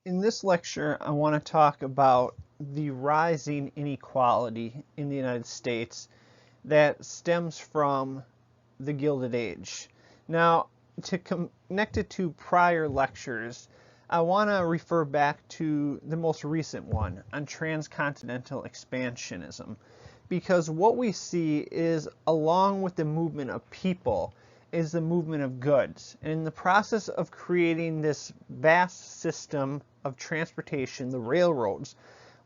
In this lecture, I want to talk about the rising inequality in the United States that stems from the Gilded Age. Now, to connect it to prior lectures, I want to refer back to the most recent one on transcontinental expansionism, because what we see is, along with the movement of people, is the movement of goods. And in the process of creating this vast system of transportation, the railroads,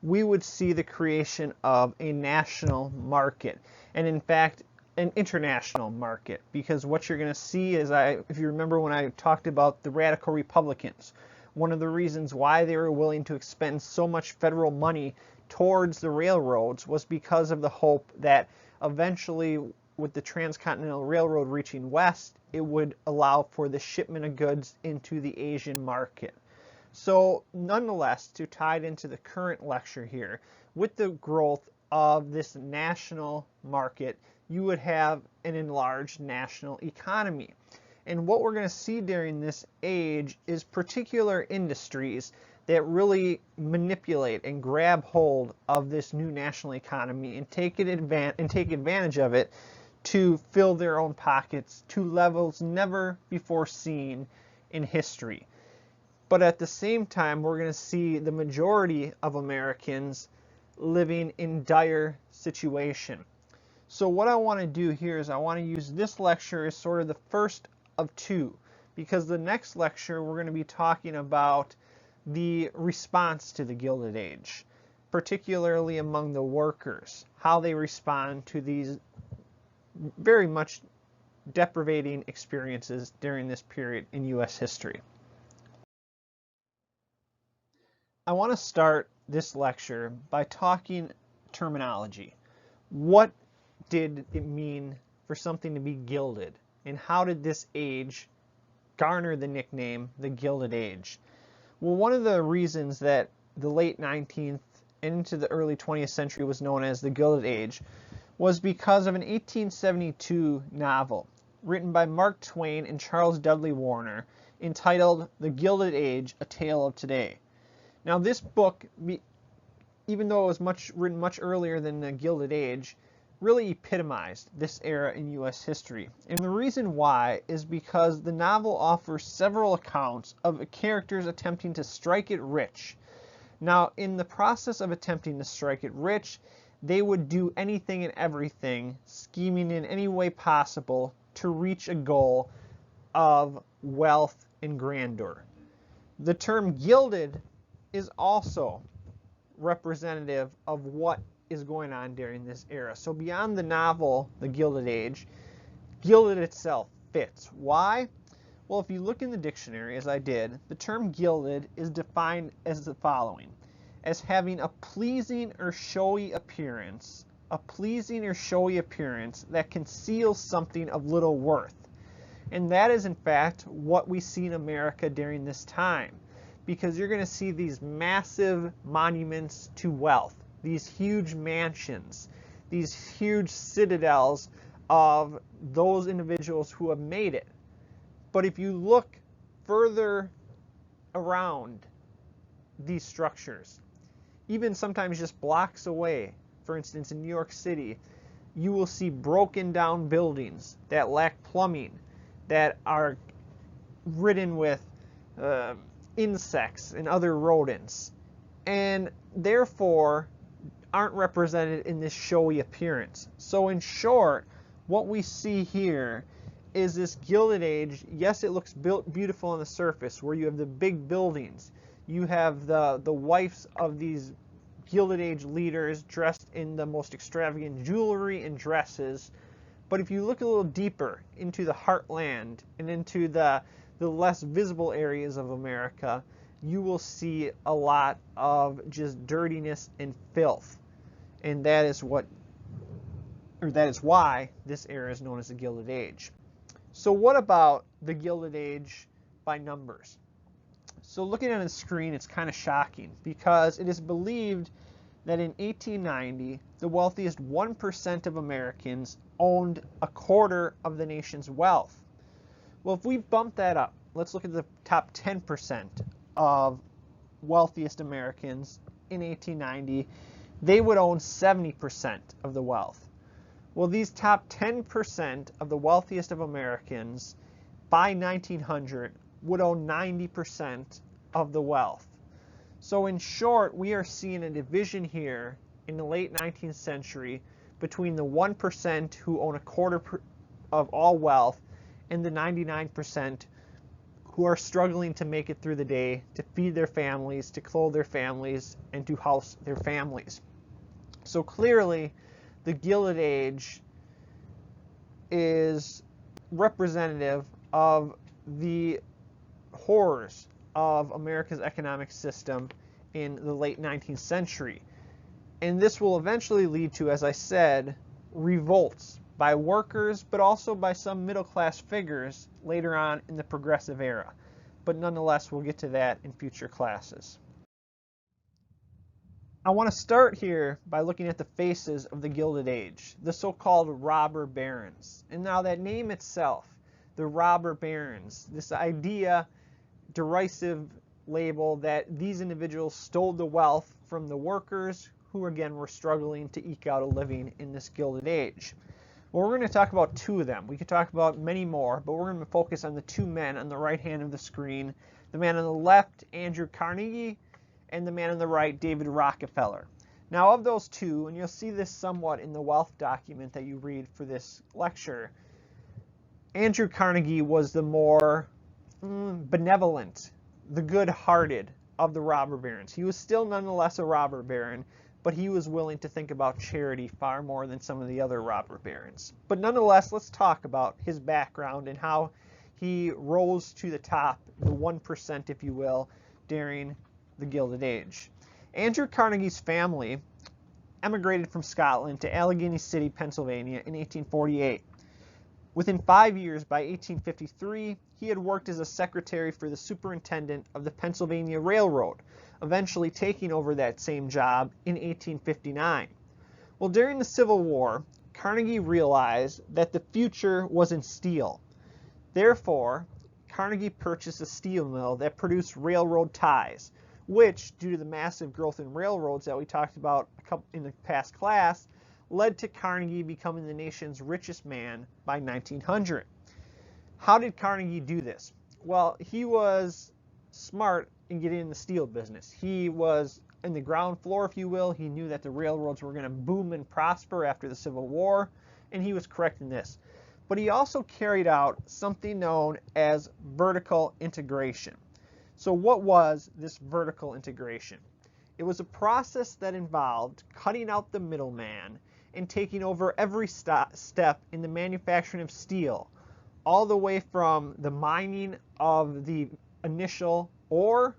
we would see the creation of a national market, and in fact an international market, because what you're going to see is, if you remember when I talked about the radical Republicans, one of the reasons why they were willing to expend so much federal money towards the railroads was because of the hope that eventually, with the transcontinental railroad reaching west, it would allow for the shipment of goods into the Asian market. So nonetheless, to tie it into the current lecture here, with the growth of this national market, you would have an enlarged national economy. And what we're going to see during this age is particular industries that really manipulate and grab hold of this new national economy and take advantage of it to fill their own pockets to levels never before seen in history. But at the same time, we're going to see the majority of Americans living in dire situation. So what I want to do here is I want to use this lecture as sort of the first of two, because the next lecture we're going to be talking about the response to the Gilded Age, particularly among the workers, how they respond to these very much deprivating experiences during this period in U.S. history. I want to start this lecture by talking terminology. What did it mean for something to be gilded, and how did this age garner the nickname the Gilded Age? Well, one of the reasons that the late 19th and into the early 20th century was known as the Gilded Age was because of an 1872 novel written by Mark Twain and Charles Dudley Warner entitled The Gilded Age, A Tale of Today. Now this book, even though it was written much earlier than the Gilded Age, really epitomized this era in U.S. history. And the reason why is because the novel offers several accounts of characters attempting to strike it rich. Now, in the process of attempting to strike it rich, they would do anything and everything, scheming in any way possible to reach a goal of wealth and grandeur. The term gilded is also representative of what is going on during this era. So beyond the novel, The Gilded Age, gilded itself fits. Why? Well, if you look in the dictionary, as I did, the term gilded is defined as the following: as having a pleasing or showy appearance, that conceals something of little worth. And that is in fact what we see in America during this time, because you're going to see these massive monuments to wealth, these huge mansions, these huge citadels of those individuals who have made it. But if you look further around these structures, even sometimes just blocks away, for instance in New York City, you will see broken down buildings that lack plumbing, that are ridden with insects and other rodents, and therefore aren't represented in this showy appearance. So in short, what we see here is this Gilded Age. Yes, it looks beautiful on the surface, where you have the big buildings, you have the wives of these Gilded Age leaders dressed in the most extravagant jewelry and dresses. But if you look a little deeper into the heartland and into the less visible areas of America, you will see a lot of just dirtiness and filth. And that is why this era is known as the Gilded Age. So what about the Gilded Age by numbers? So looking at the screen, it's kind of shocking, because it is believed that in 1890, the wealthiest 1% of Americans owned a quarter of the nation's wealth. Well, if we bump that up, let's look at the top 10% of wealthiest Americans in 1890, they would own 70% of the wealth. Well, these top 10% of the wealthiest of Americans by 1900 would own 90% of the wealth. So in short, we are seeing a division here in the late 19th century between the 1% who own a quarter of all wealth and the 99% who are struggling to make it through the day, to feed their families, to clothe their families, and to house their families. So clearly, the Gilded Age is representative of the horrors of America's economic system in the late 19th century. And this will eventually lead to, as I said, revolts by workers, but also by some middle-class figures later on in the Progressive Era. But nonetheless, we'll get to that in future classes. I want to start here by looking at the faces of the Gilded Age, the so-called robber barons. And now that name itself, the robber barons, this idea, derisive label that these individuals stole the wealth from the workers who again were struggling to eke out a living in this Gilded Age. Well, we're going to talk about two of them. We could talk about many more, but we're going to focus on the two men on the right hand of the screen. The man on the left, Andrew Carnegie, and the man on the right, David Rockefeller. Now of those two, and you'll see this somewhat in the wealth document that you read for this lecture, Andrew Carnegie was the more benevolent, the good-hearted of the robber barons. He was still nonetheless a robber baron, but he was willing to think about charity far more than some of the other robber barons. But nonetheless, let's talk about his background and how he rose to the top, the 1%, if you will, during the Gilded Age. Andrew Carnegie's family emigrated from Scotland to Allegheny City, Pennsylvania in 1848. Within 5 years, by 1853, he had worked as a secretary for the superintendent of the Pennsylvania Railroad, eventually taking over that same job in 1859. Well, during the Civil War, Carnegie realized that the future was in steel. Therefore, Carnegie purchased a steel mill that produced railroad ties, which, due to the massive growth in railroads that we talked about in the past class, led to Carnegie becoming the nation's richest man by 1900. How did Carnegie do this? Well, he was smart in getting in the steel business. He was in the ground floor, if you will. He knew that the railroads were going to boom and prosper after the Civil War, and he was correct in this. But he also carried out something known as vertical integration. So what was this vertical integration? It was a process that involved cutting out the middleman and taking over every step in the manufacturing of steel, all the way from the mining of the initial ore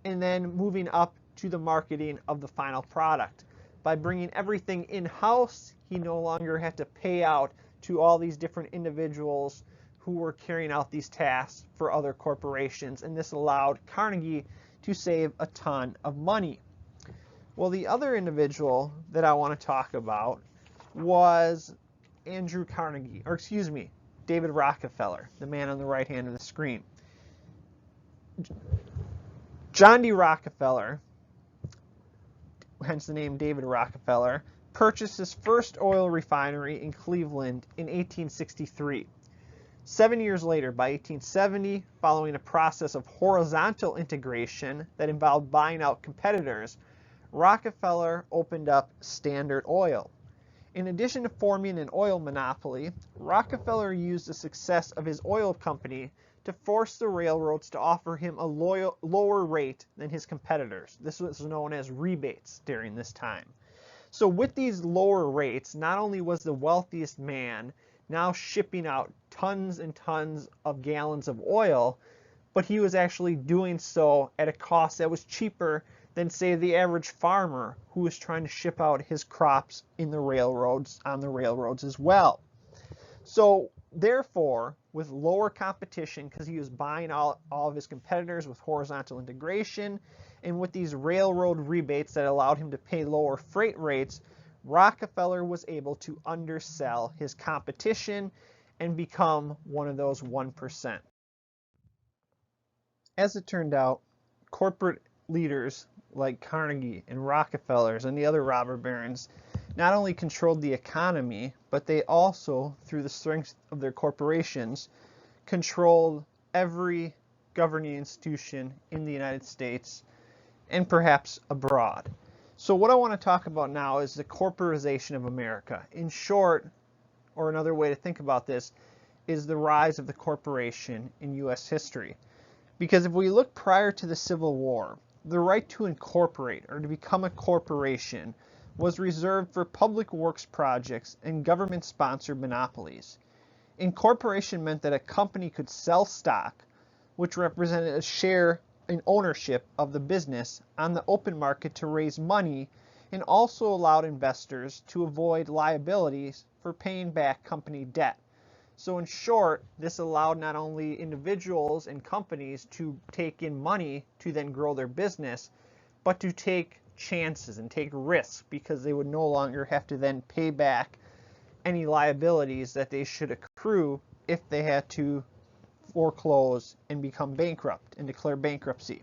and then moving up to the marketing of the final product. By bringing everything in-house, he no longer had to pay out to all these different individuals who were carrying out these tasks for other corporations, and this allowed Carnegie to save a ton of money. Well, the other individual that I want to talk about was Andrew Carnegie, or excuse me, David Rockefeller, the man on the right hand of the screen. John D. Rockefeller, hence the name David Rockefeller, purchased his first oil refinery in Cleveland in 1863. 7 years later, by 1870, following a process of horizontal integration that involved buying out competitors, Rockefeller opened up Standard Oil. In addition to forming an oil monopoly, Rockefeller used the success of his oil company to force the railroads to offer him a lower rate than his competitors. This was known as rebates during this time. So with these lower rates, not only was the wealthiest man now shipping out tons and tons of gallons of oil, but he was actually doing so at a cost that was cheaper than, say, the average farmer who was trying to ship out his crops in the railroads, on the railroads as well. So therefore, with lower competition, because he was buying all of his competitors with horizontal integration, and with these railroad rebates that allowed him to pay lower freight rates, Rockefeller was able to undersell his competition and become one of those 1%. As it turned out, corporate leaders like Carnegie and Rockefellers and the other robber barons not only controlled the economy, but they also, through the strength of their corporations, controlled every governing institution in the United States and perhaps abroad. So what I want to talk about now is the corporatization of America. In short, or another way to think about this, is the rise of the corporation in U.S. history. Because if we look prior to the Civil War, the right to incorporate or to become a corporation was reserved for public works projects and government-sponsored monopolies. Incorporation meant that a company could sell stock, which represented a share in ownership of the business, on the open market to raise money, and also allowed investors to avoid liabilities for paying back company debt. So in short, this allowed not only individuals and companies to take in money to then grow their business, but to take chances and take risks, because they would no longer have to then pay back any liabilities that they should accrue if they had to foreclose and become bankrupt and declare bankruptcy.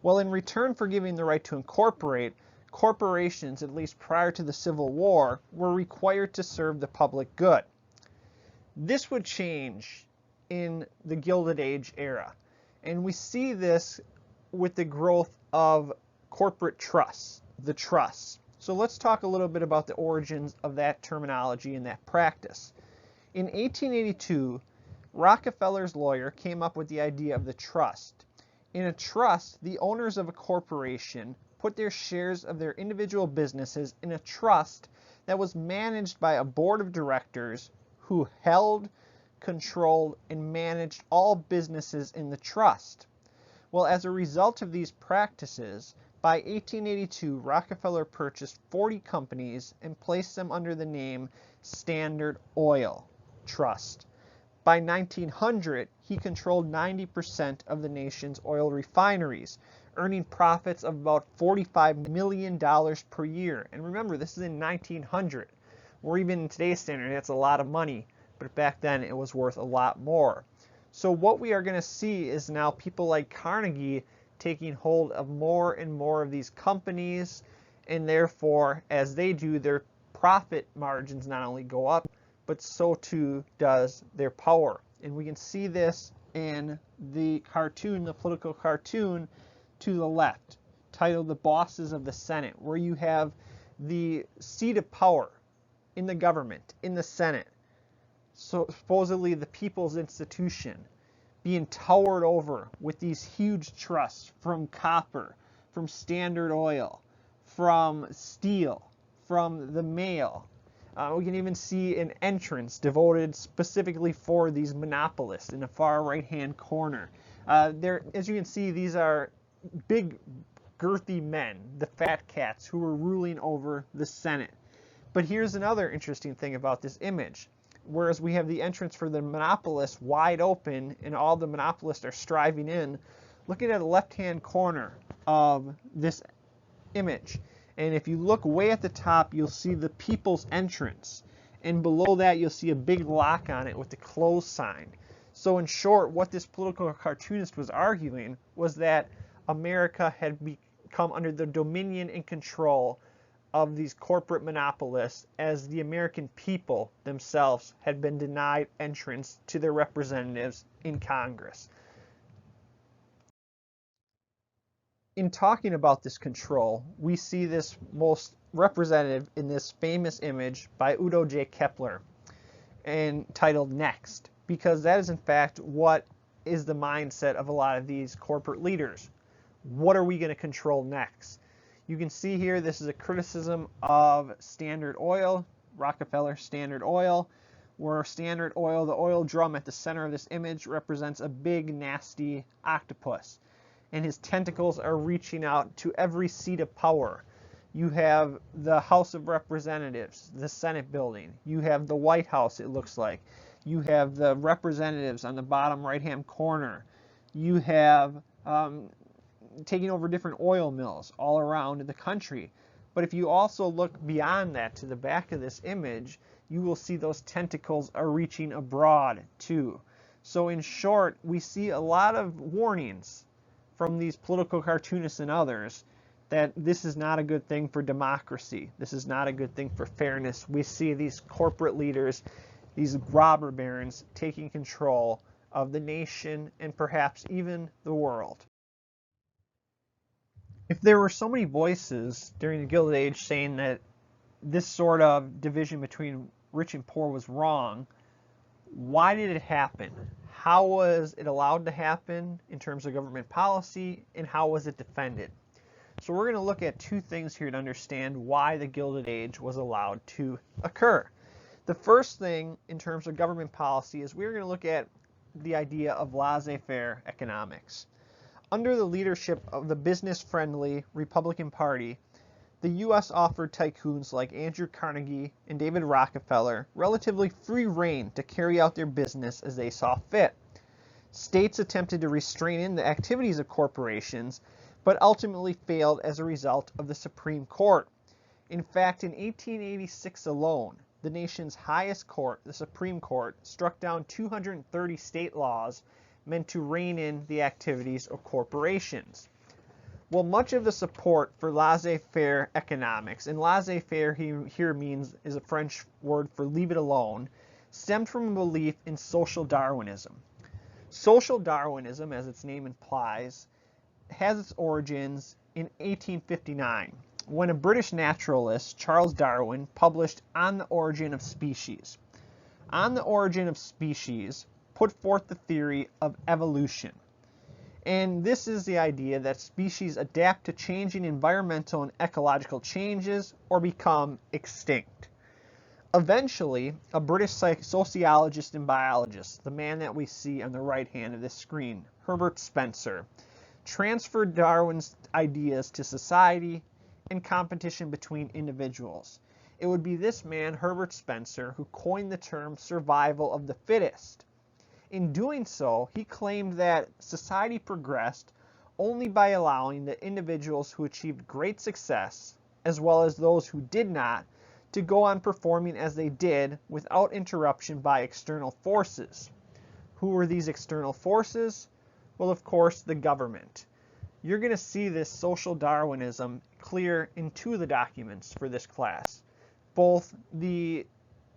Well, in return for giving the right to incorporate, corporations, at least prior to the Civil War, were required to serve the public good. This would change in the Gilded Age era, and we see this with the growth of corporate trusts, the trusts. So let's talk a little bit about the origins of that terminology and that practice. In 1882, Rockefeller's lawyer came up with the idea of the trust. In a trust, the owners of a corporation put their shares of their individual businesses in a trust that was managed by a board of directors who held, controlled, and managed all businesses in the trust. Well, as a result of these practices, by 1882, Rockefeller purchased 40 companies and placed them under the name Standard Oil Trust. By 1900, he controlled 90% of the nation's oil refineries, earning profits of about $45 million per year. And remember, this is in 1900. Or even in today's standard, that's a lot of money, but back then it was worth a lot more. So what we are going to see is now people like Carnegie taking hold of more and more of these companies, and therefore, as they do, their profit margins not only go up, but so too does their power. And we can see this in the cartoon, the political cartoon to the left, titled The Bosses of the Senate, where you have the seat of power in the government, in the Senate, so supposedly the people's institution, being towered over with these huge trusts from copper, from Standard Oil, from steel, from the mail. We can even see an entrance devoted specifically for these monopolists in the far right-hand corner. As you can see, these are big, girthy men, the fat cats, who were ruling over the Senate. But here's another interesting thing about this image. Whereas we have the entrance for the monopolists wide open and all the monopolists are striving in, look at the left-hand corner of this image. And if you look way at the top, you'll see the people's entrance. And below that, you'll see a big lock on it with the close sign. So in short, what this political cartoonist was arguing was that America had become under the dominion and control of these corporate monopolists, as the American people themselves had been denied entrance to their representatives in Congress. In talking about this control, we see this most representative in this famous image by Udo J. Kepler, entitled Next, because that is in fact what is the mindset of a lot of these corporate leaders. What are we going to control next? You can see here, this is a criticism of Standard Oil, Rockefeller Standard Oil, where Standard Oil, the oil drum at the center of this image, represents a big, nasty octopus. And his tentacles are reaching out to every seat of power. You have the House of Representatives, the Senate building. You have the White House, it looks like. You have the representatives on the bottom right-hand corner. You have taking over different oil mills all around the country. But if you also look beyond that to the back of this image, you will see those tentacles are reaching abroad too. So in short, we see a lot of warnings from these political cartoonists and others that this is not a good thing for democracy. This is not a good thing for fairness. We see these corporate leaders, these robber barons, taking control of the nation and perhaps even the world. If there were so many voices during the Gilded Age saying that this sort of division between rich and poor was wrong, why did it happen? How was it allowed to happen in terms of government policy, and how was it defended? So we're going to look at two things here to understand why the Gilded Age was allowed to occur. The first thing in terms of government policy is we're going to look at the idea of laissez-faire economics. Under the leadership of the business-friendly Republican Party, the U.S. offered tycoons like Andrew Carnegie and David Rockefeller relatively free rein to carry out their business as they saw fit. States attempted to restrain in the activities of corporations, but ultimately failed as a result of the Supreme Court. In fact, in 1886 alone, the nation's highest court, the Supreme Court, struck down 230 state laws meant to rein in the activities of corporations. Well, much of the support for laissez-faire economics, and laissez-faire here means is a French word for leave it alone, stemmed from a belief in social Darwinism. Social Darwinism, as its name implies, has its origins in 1859, when a British naturalist, Charles Darwin, published On the Origin of Species. On the Origin of Species put forth the theory of evolution. And this is the idea that species adapt to changing environmental and ecological changes or become extinct. Eventually, a British sociologist and biologist, the man that we see on the right hand of this screen, Herbert Spencer, transferred Darwin's ideas to society and competition between individuals. It would be this man, Herbert Spencer, who coined the term survival of the fittest. In doing so, he claimed that society progressed only by allowing the individuals who achieved great success, as well as those who did not, to go on performing as they did without interruption by external forces. Who were these external forces? Well, of course, the government. You're going to see this social Darwinism clear in two of the documents for this class. Both the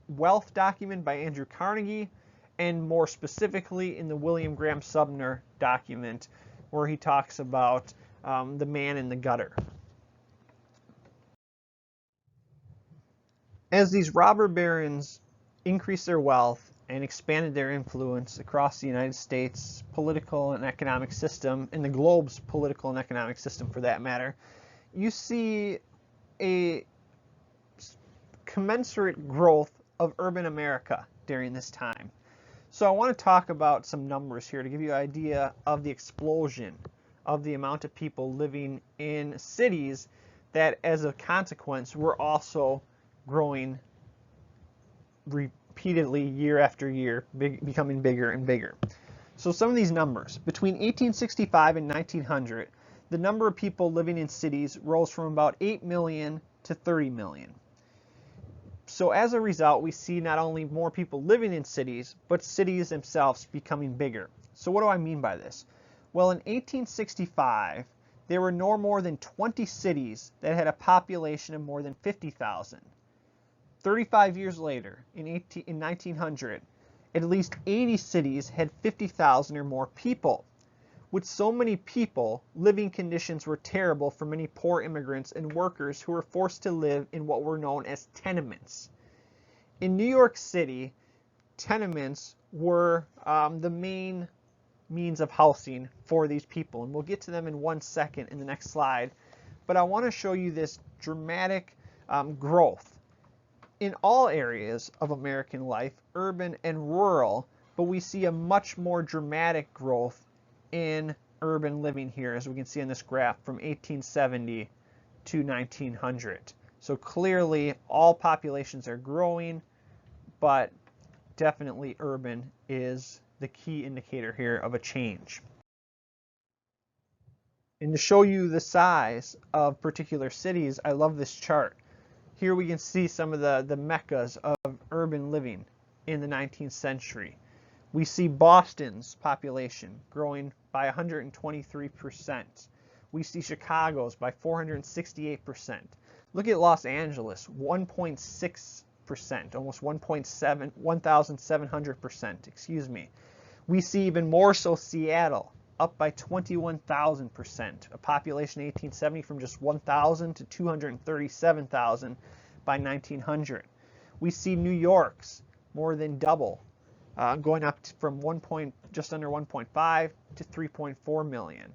Wealth document by Andrew Carnegie, and more specifically in the William Graham Sumner document, where he talks about the man in the gutter. As these robber barons increased their wealth and expanded their influence across the United States political and economic system, and the globe's political and economic system for that matter, you see a commensurate growth of urban America during this time. So I want to talk about some numbers here to give you an idea of the explosion of the amount of people living in cities that, as a consequence, were also growing repeatedly year after year, becoming bigger and bigger. So some of these numbers. Between 1865 and 1900, the number of people living in cities rose from about 8 million to 30 million. So as a result, we see not only more people living in cities, but cities themselves becoming bigger. So what do I mean by this? Well, in 1865, there were no more than 20 cities that had a population of more than 50,000. 35 years later, in 1900, at least 80 cities had 50,000 or more people. With so many people, living conditions were terrible for many poor immigrants and workers who were forced to live in what were known as tenements. In New York City, tenements were the main means of housing for these people, and we'll get to them in 1 second in the next slide. But I want to show you this dramatic growth in all areas of American life, urban and rural, but we see a much more dramatic growth in urban living here, as we can see on this graph, from 1870 to 1900. So clearly all populations are growing, but definitely urban is the key indicator here of a change. And to show you the size of particular cities, I love this chart. Here we can see some of the meccas of urban living in the 19th century. We see Boston's population growing by 123%. We see Chicago's by 468%. Look at Los Angeles, 1.6%, almost 1,700%, excuse me. We see even more so Seattle, up by 21,000%, a population in 1870 from just 1,000 to 237,000 by 1900. We see New York's more than double, going up from just under 1.5 to 3.4 million.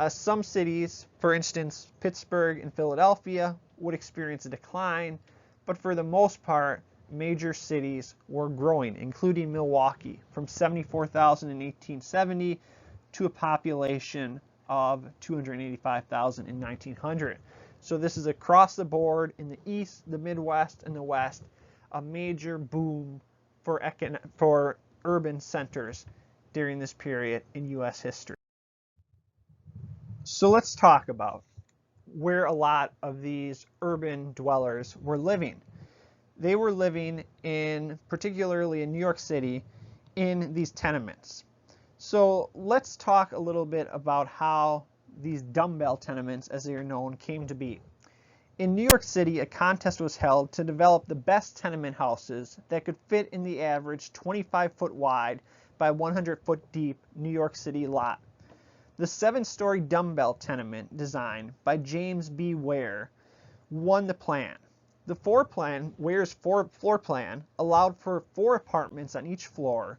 Some cities, for instance, Pittsburgh and Philadelphia, would experience a decline, but for the most part, major cities were growing, including Milwaukee, from 74,000 in 1870 to a population of 285,000 in 1900. So this is across the board in the East, the Midwest, and the West, a major boom for urban centers during this period in U.S. history. So let's talk about where a lot of these urban dwellers were living. They were living particularly in New York City, in these tenements. So let's talk a little bit about how these dumbbell tenements, as they are known, came to be. In New York City, a contest was held to develop the best tenement houses that could fit in the average 25-foot wide by 100-foot deep New York City lot. The 7-story dumbbell tenement design by James B. Ware won the plan. The Ware's floor plan allowed for 4 apartments on each floor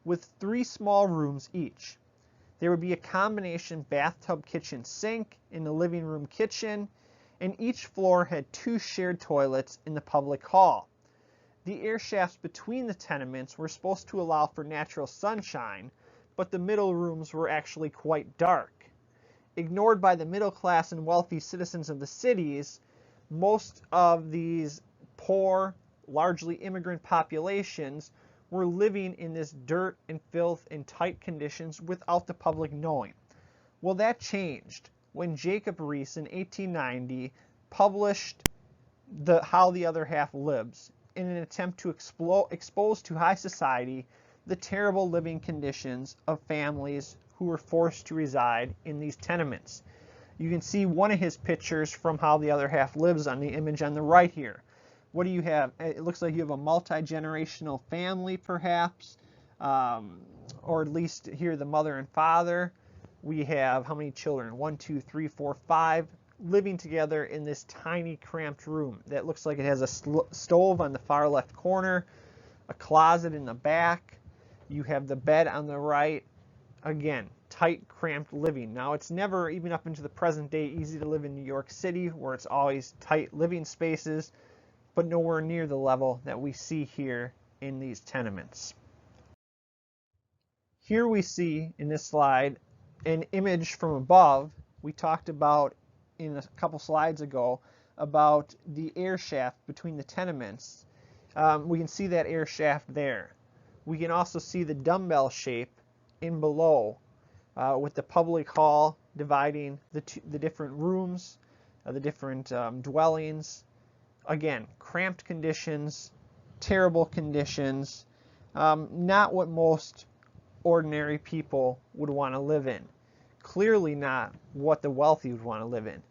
with 3 small rooms each. There would be a combination bathtub kitchen sink in the living room kitchen, and each floor had 2 shared toilets in the public hall. The air shafts between the tenements were supposed to allow for natural sunshine, but the middle rooms were actually quite dark. Ignored by the middle class and wealthy citizens of the cities, most of these poor, largely immigrant populations were living in this dirt and filth and tight conditions without the public knowing. Well, that changed when Jacob Riis in 1890 published How the Other Half Lives in an attempt to expose to high society the terrible living conditions of families who were forced to reside in these tenements. You can see one of his pictures from How the Other Half Lives on the image on the right here. What do you have? It looks like you have a multi-generational family, perhaps, or at least here the mother and father. We have how many children? 1, 2, 3, 4, 5 living together in this tiny cramped room that looks like it has a stove on the far left corner, a closet in the back. You have the bed on the right. Again, tight, cramped living. Now, it's never, even up into the present day, easy to live in New York City, where it's always tight living spaces, but nowhere near the level that we see here in these tenements. Here we see in this slide an image from above. We talked about in a couple slides ago about the air shaft between the tenements. We can see that air shaft there. We can also see the dumbbell shape in below with the public hall dividing the different rooms, the different dwellings. Again, cramped conditions, terrible conditions, not what most ordinary people would want to live in. Clearly not what the wealthy would want to live in.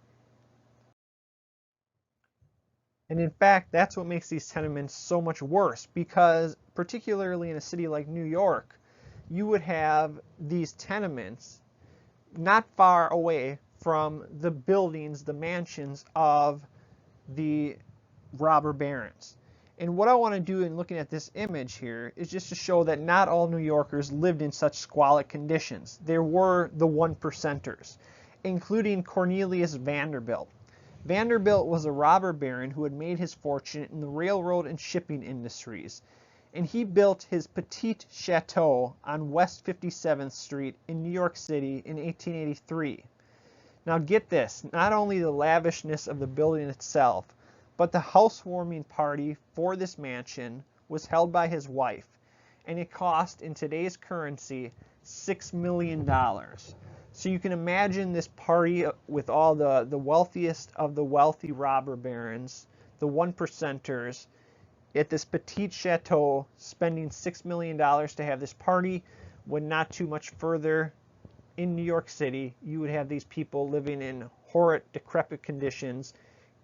And in fact, that's what makes these tenements so much worse, because particularly in a city like New York, you would have these tenements not far away from the buildings, the mansions of the robber barons. And what I want to do in looking at this image here is just to show that not all New Yorkers lived in such squalid conditions. There were the 1%ers, including Cornelius Vanderbilt. Vanderbilt was a robber baron who had made his fortune in the railroad and shipping industries, and he built his Petit Chateau on West 57th Street in New York City in 1883. Now get this, not only the lavishness of the building itself, but the housewarming party for this mansion was held by his wife, and it cost, in today's currency, $6 million. So you can imagine this party with all the wealthiest of the wealthy robber barons, the 1%ers, at this petite chateau, spending $6 million to have this party, when not too much further in New York City, you would have these people living in horrid, decrepit conditions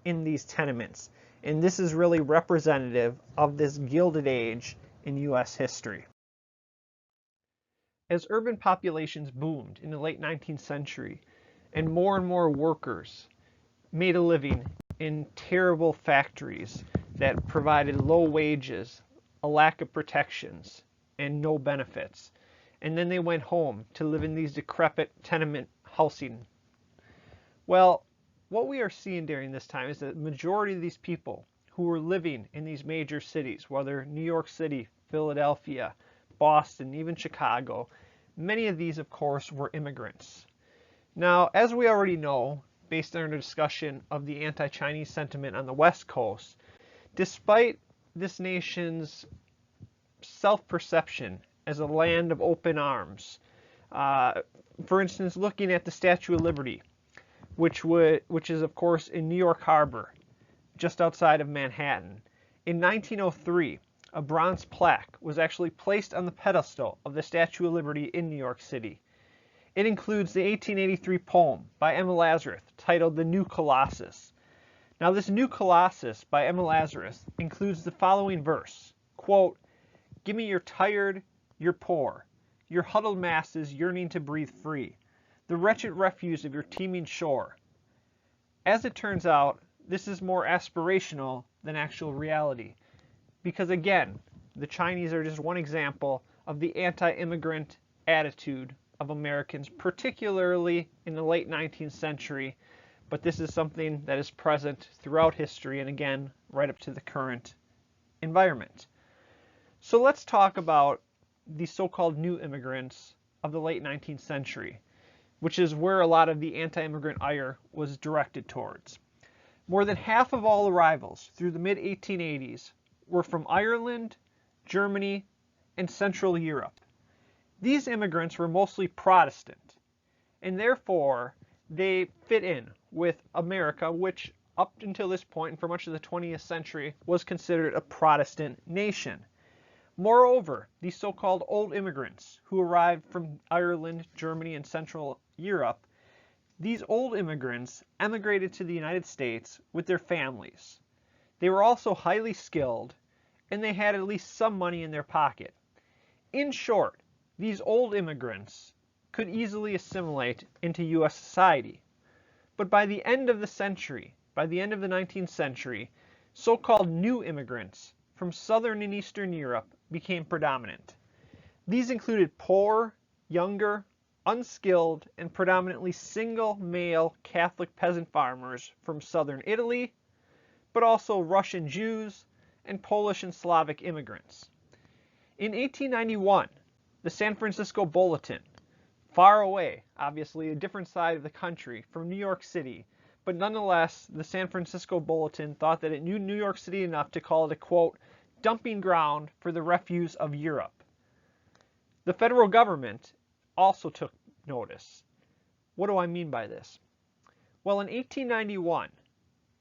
in these tenements. And this is really representative of this Gilded Age in U.S. history. As urban populations boomed in the late 19th century, and more workers made a living in terrible factories that provided low wages, a lack of protections, and no benefits. And then they went home to live in these decrepit tenement housing. Well, what we are seeing during this time is that the majority of these people who were living in these major cities, whether New York City, Philadelphia, Boston, even Chicago, many of these, of course, were immigrants. Now, as we already know, based on our discussion of the anti-Chinese sentiment on the West Coast, despite this nation's self-perception as a land of open arms, for instance, looking at the Statue of Liberty, which is, of course, in New York Harbor, just outside of Manhattan. In 1903, a bronze plaque was actually placed on the pedestal of the Statue of Liberty in New York City. It includes the 1883 poem by Emma Lazarus titled The New Colossus. Now, this New Colossus by Emma Lazarus includes the following verse, quote, "Give me your tired, your poor, your huddled masses yearning to breathe free, the wretched refuse of your teeming shore." As it turns out, this is more aspirational than actual reality, because again, the Chinese are just one example of the anti-immigrant attitude of Americans, particularly in the late 19th century, but this is something that is present throughout history and again, right up to the current environment. So let's talk about the so-called new immigrants of the late 19th century, which is where a lot of the anti-immigrant ire was directed towards. More than half of all arrivals through the mid-1880s were from Ireland, Germany, and Central Europe. These immigrants were mostly Protestant, and therefore they fit in with America, which up until this point and for much of the 20th century was considered a Protestant nation. Moreover, these so-called old immigrants who arrived from Ireland, Germany, and Central Europe, these old immigrants emigrated to the United States with their families. They were also highly skilled, and they had at least some money in their pocket. In short, these old immigrants could easily assimilate into U.S. society. But by the end of the century, by the end of the 19th century, so-called new immigrants from Southern and Eastern Europe became predominant. These included poor, younger, unskilled, and predominantly single male Catholic peasant farmers from southern Italy, but also Russian Jews and Polish and Slavic immigrants. In 1891, the San Francisco Bulletin, far away, obviously a different side of the country from New York City, but nonetheless, the San Francisco Bulletin thought that it knew New York City enough to call it a, quote, dumping ground for the refuse of Europe. The federal government also took notice. What do I mean by this? Well, in 1891,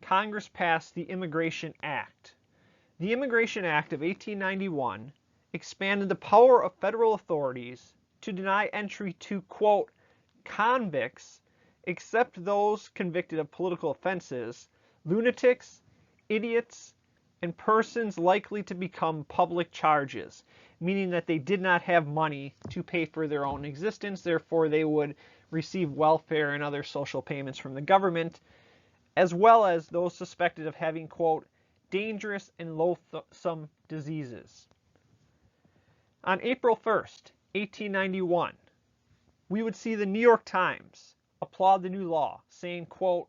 Congress passed the Immigration Act. The Immigration Act of 1891 expanded the power of federal authorities to deny entry to, quote, convicts, except those convicted of political offenses, lunatics, idiots, and persons likely to become public charges, meaning that they did not have money to pay for their own existence, therefore they would receive welfare and other social payments from the government, as well as those suspected of having, quote, dangerous and loathsome diseases. On April 1st, 1891, we would see the New York Times applaud the new law, saying, quote,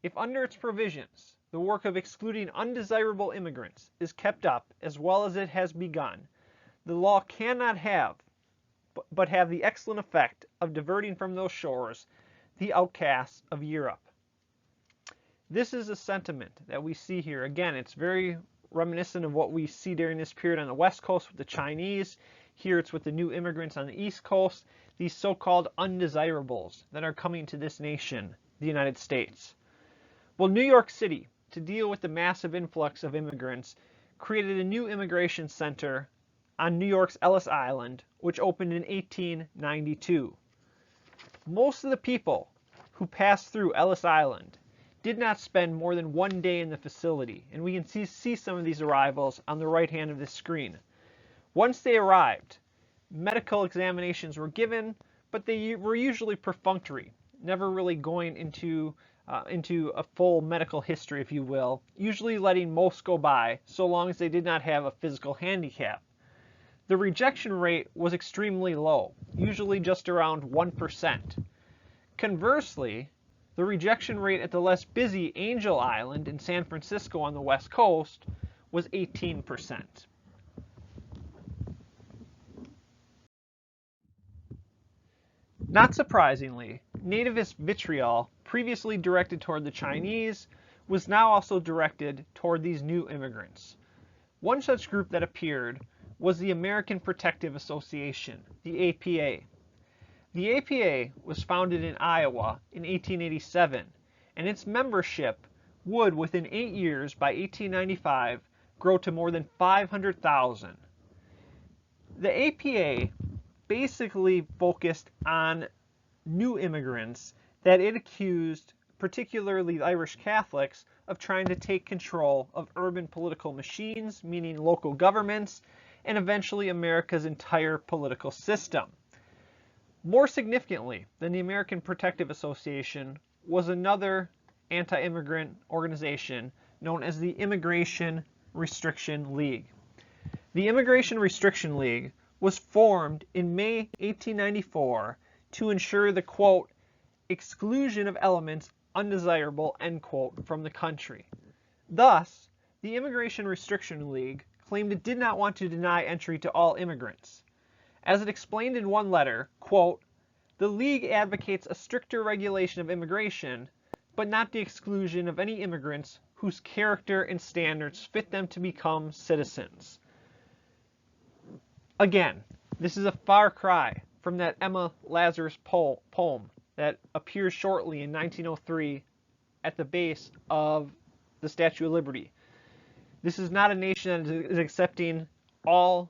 if under its provisions the work of excluding undesirable immigrants is kept up as well as it has begun, the law cannot have but have the excellent effect of diverting from those shores the outcasts of Europe. This is a sentiment that we see here. Again, it's very reminiscent of what we see during this period on the West Coast with the Chinese. Here it's with the new immigrants on the East Coast, these so-called undesirables that are coming to this nation, the United States. Well, New York City, to deal with the massive influx of immigrants, created a new immigration center on New York's Ellis Island, which opened in 1892. Most of the people who passed through Ellis Island did not spend more than 1 day in the facility, and we can see some of these arrivals on the right hand of this screen. Once they arrived, medical examinations were given, but they were usually perfunctory, never really going into a full medical history, if you will, usually letting most go by so long as they did not have a physical handicap. The rejection rate was extremely low, usually just around 1%. Conversely, the rejection rate at the less busy Angel Island in San Francisco on the West Coast was 18%. Not surprisingly, nativist vitriol, previously directed toward the Chinese, was now also directed toward these new immigrants. One such group that appeared was the American Protective Association, the APA. The APA was founded in Iowa in 1887, and its membership would, within 8 years, by 1895, grow to more than 500,000. The APA basically focused on new immigrants that it accused, particularly Irish Catholics, of trying to take control of urban political machines, meaning local governments, and eventually America's entire political system. More significantly than the American Protective Association was another anti-immigrant organization known as the Immigration Restriction League. The Immigration Restriction League was formed in May 1894 to ensure the, quote, exclusion of elements undesirable, end quote, from the country. Thus, the Immigration Restriction League claimed it did not want to deny entry to all immigrants. As it explained in one letter, quote, the League advocates a stricter regulation of immigration, but not the exclusion of any immigrants whose character and standards fit them to become citizens. Again, this is a far cry from that Emma Lazarus poem that appears shortly in 1903 at the base of the Statue of Liberty. This is not a nation that is accepting all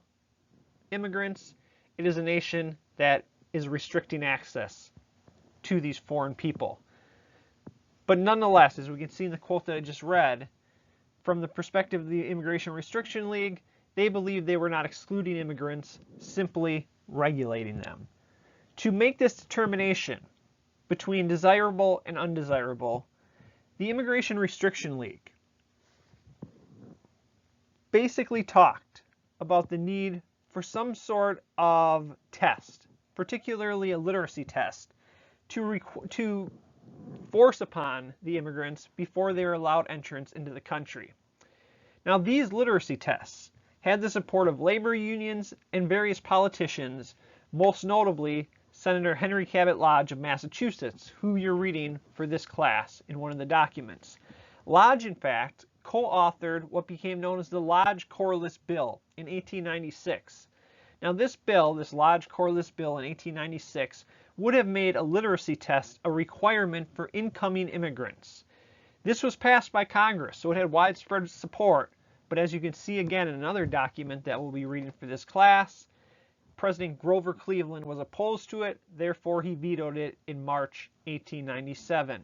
immigrants. It is a nation that is restricting access to these foreign people. But nonetheless, as we can see in the quote that I just read, from the perspective of the Immigration Restriction League, they believed they were not excluding immigrants, simply regulating them. To make this determination between desirable and undesirable, the Immigration Restriction League basically talked about the need for some sort of test, particularly a literacy test, to force upon the immigrants before they were allowed entrance into the country. Now, these literacy tests had the support of labor unions and various politicians, most notably Senator Henry Cabot Lodge of Massachusetts, who you're reading for this class in one of the documents. Lodge, in fact, co-authored what became known as the Lodge Corliss Bill in 1896. Now this bill, this Lodge Corliss Bill in 1896, would have made a literacy test a requirement for incoming immigrants. This was passed by Congress, so it had widespread support, but as you can see again in another document that we'll be reading for this class, President Grover Cleveland was opposed to it, therefore he vetoed it in March 1897.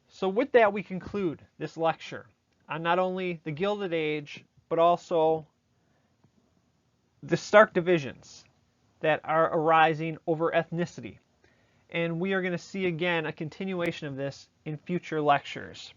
So with that, we conclude this lecture on not only the Gilded Age, but also the stark divisions that are arising over ethnicity. And we are going to see again a continuation of this in future lectures.